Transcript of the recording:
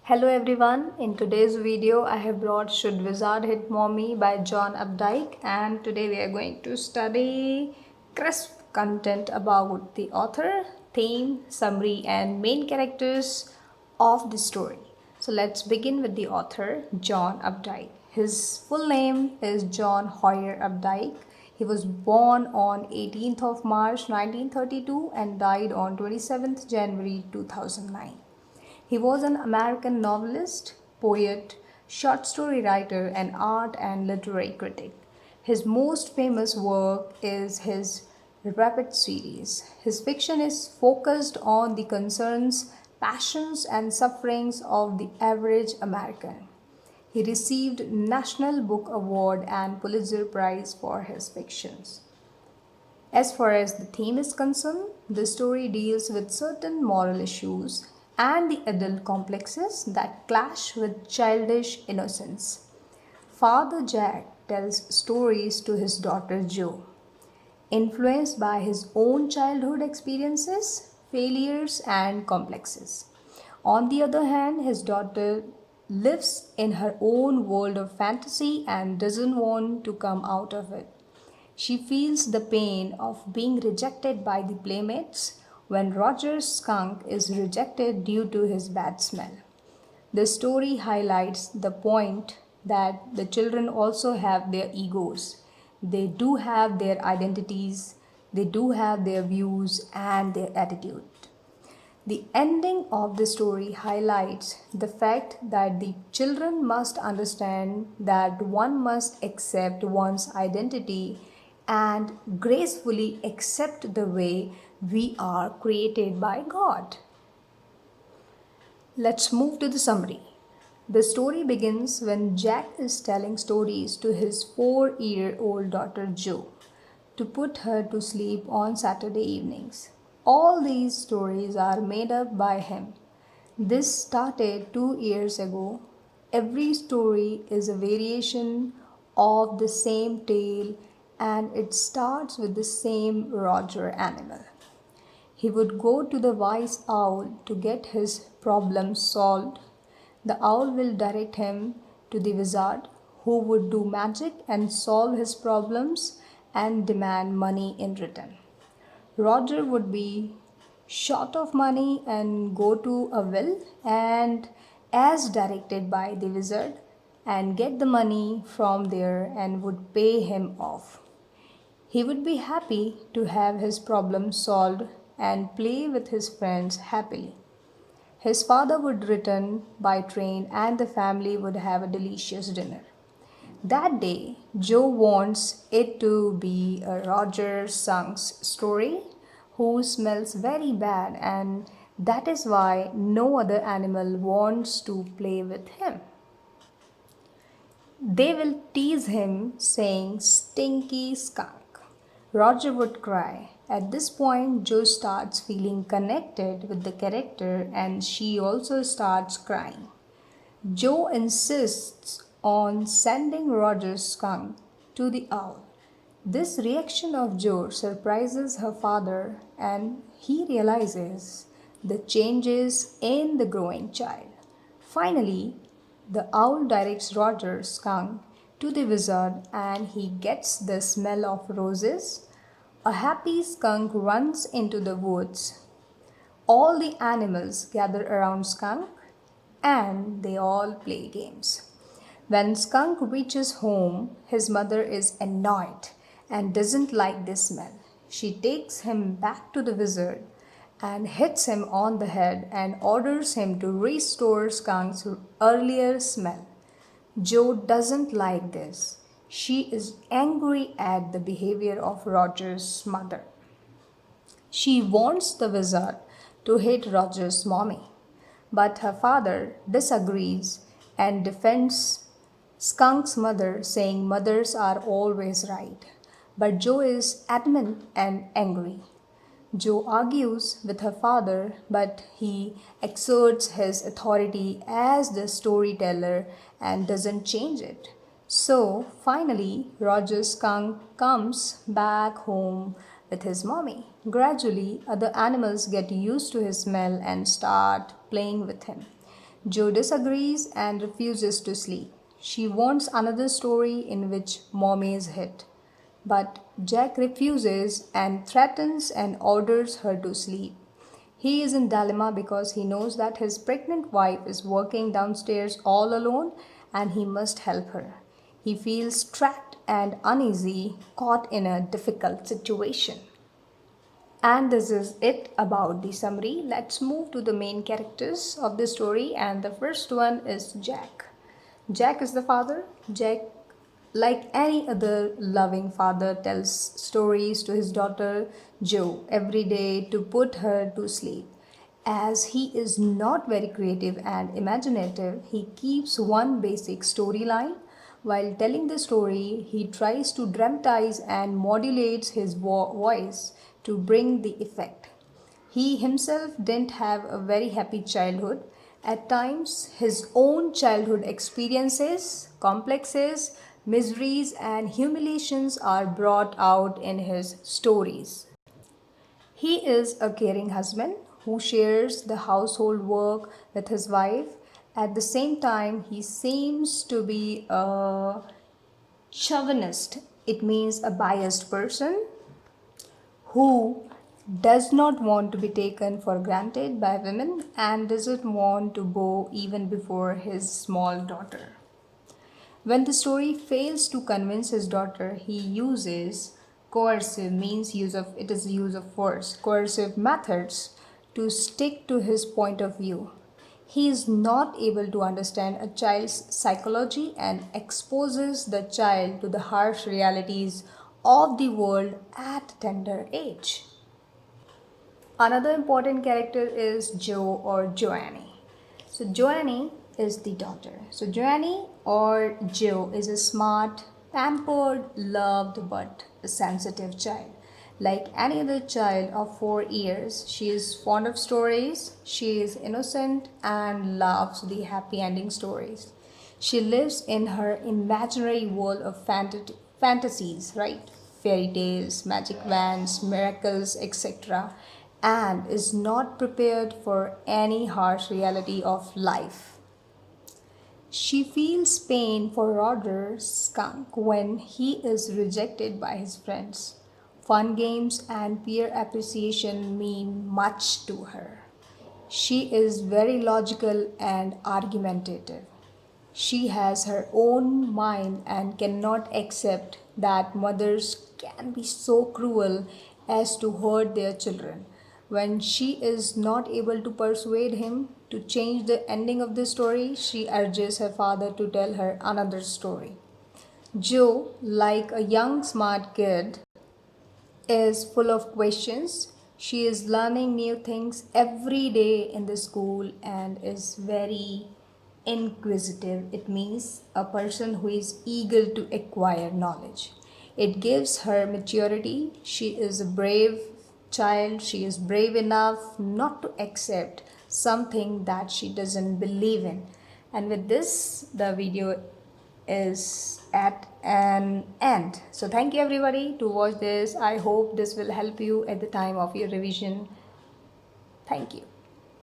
Hello everyone, in today's video I have brought Should Wizard Hit Mommy by John Updike, and today we are going to study crisp content about the author, theme, summary and main characters of the story. So let's begin with the author, John Updike. His full name is John Hoyer Updike. He was born on 18th of March 1932 and died on 27th January 2009. He was an American novelist, poet, short story writer, and art and literary critic. His most famous work is his Rapid series. His fiction is focused on the concerns, passions, and sufferings of the average American. He received National Book Award and Pulitzer Prize for his fictions. As far as the theme is concerned, the story deals with certain moral issues and the adult complexes that clash with childish innocence. Father Jack tells stories to his daughter Jo, influenced by his own childhood experiences, failures, and complexes. On the other hand, his daughter lives in her own world of fantasy and doesn't want to come out of it. She feels the pain of being rejected by the playmates when Roger's skunk is rejected due to his bad smell. The story highlights the point that the children also have their egos. They do have their identities, they do have their views and their attitude. The ending of the story highlights the fact that the children must understand that one must accept one's identity and gracefully accept the way we are created by God. Let's move to the summary. The story begins when Jack is telling stories to his 4-year-old daughter Jo to put her to sleep on Saturday evenings. All these stories are made up by him. This started 2 years ago. Every story is a variation of the same tale and it starts with the same Roger animal. He would go to the wise owl to get his problems solved. The owl will direct him to the wizard who would do magic and solve his problems and demand money in return. Roger would be short of money and go to a well and as directed by the wizard and get the money from there and would pay him off. He would be happy to have his problem solved and play with his friends happily. His father would return by train and the family would have a delicious dinner. That day, Jo wants it to be a Roger Skunk's story who smells very bad, and that is why no other animal wants to play with him. They will tease him, saying, "Stinky skunk." Roger would cry. At this point, Jo starts feeling connected with the character and she also starts crying. Jo insists on sending Roger's skunk to the owl. This reaction of Jo surprises her father and he realizes the changes in the growing child. Finally, the owl directs Roger's skunk to the wizard and he gets the smell of roses. A happy skunk runs into the woods. All the animals gather around Skunk and they all play games. When Skunk reaches home, his mother is annoyed and doesn't like the smell. She takes him back to the wizard and hits him on the head and orders him to restore Skunk's earlier smell. Jo doesn't like this. She is angry at the behavior of Roger's mother. She wants the wizard to hit Roger's mommy, but her father disagrees and defends Skunk's mother, saying mothers are always right. But Jo is adamant and angry. Jo argues with her father, but he exerts his authority as the storyteller and doesn't change it. So finally, Roger's skunk comes back home with his mommy. Gradually, other animals get used to his smell and start playing with him. Jo disagrees and refuses to sleep. She wants another story in which Mommy is hit. But Jack refuses and threatens and orders her to sleep. He is in dilemma because he knows that his pregnant wife is working downstairs all alone and he must help her. He feels trapped and uneasy, caught in a difficult situation. And this is it about the summary. Let's move to the main characters of the story, and the first one is Jack. Jack is the father. Jack, like any other loving father, tells stories to his daughter Jo every day to put her to sleep. As he is not very creative and imaginative, he keeps one basic storyline. While telling the story, he tries to dramatize and modulates his voice to bring the effect. He himself didn't have a very happy childhood. At times, his own childhood experiences, complexes, miseries, and humiliations are brought out in his stories. He is a caring husband who shares the household work with his wife. At the same time, he seems to be a chauvinist. It means a biased person who does not want to be taken for granted by women and doesn't want to bow even before his small daughter. When the story fails to convince his daughter, he uses coercive means use of force, coercive methods to stick to his point of view. He is not able to understand a child's psychology and exposes the child to the harsh realities of the world at a tender age. Another important character is Jo or Joannie. So Joannie is the daughter. So Joannie or Jo is a smart, pampered, loved but a sensitive child. Like any other child of 4 years, she is fond of stories, she is innocent and loves the happy ending stories. She lives in her imaginary world of fantasies, right? Fairy tales, magic wands, miracles, etc., and is not prepared for any harsh reality of life. She feels pain for Roger Skunk when he is rejected by his friends. Fun games and peer appreciation mean much to her. She is very logical and argumentative. She has her own mind and cannot accept that mothers can be so cruel as to hurt their children. When she is not able to persuade him to change the ending of the story, she urges her father to tell her another story. Jo, like a young smart kid, is full of questions. She is learning new things every day in the school and is very inquisitive. It means a person who is eager to acquire knowledge. It gives her maturity. She is a brave child. She is brave enough not to accept something that she doesn't believe in. And with this, the video is at an end. So thank you everybody to watch this. I hope this will help you at the time of your revision. Thank you.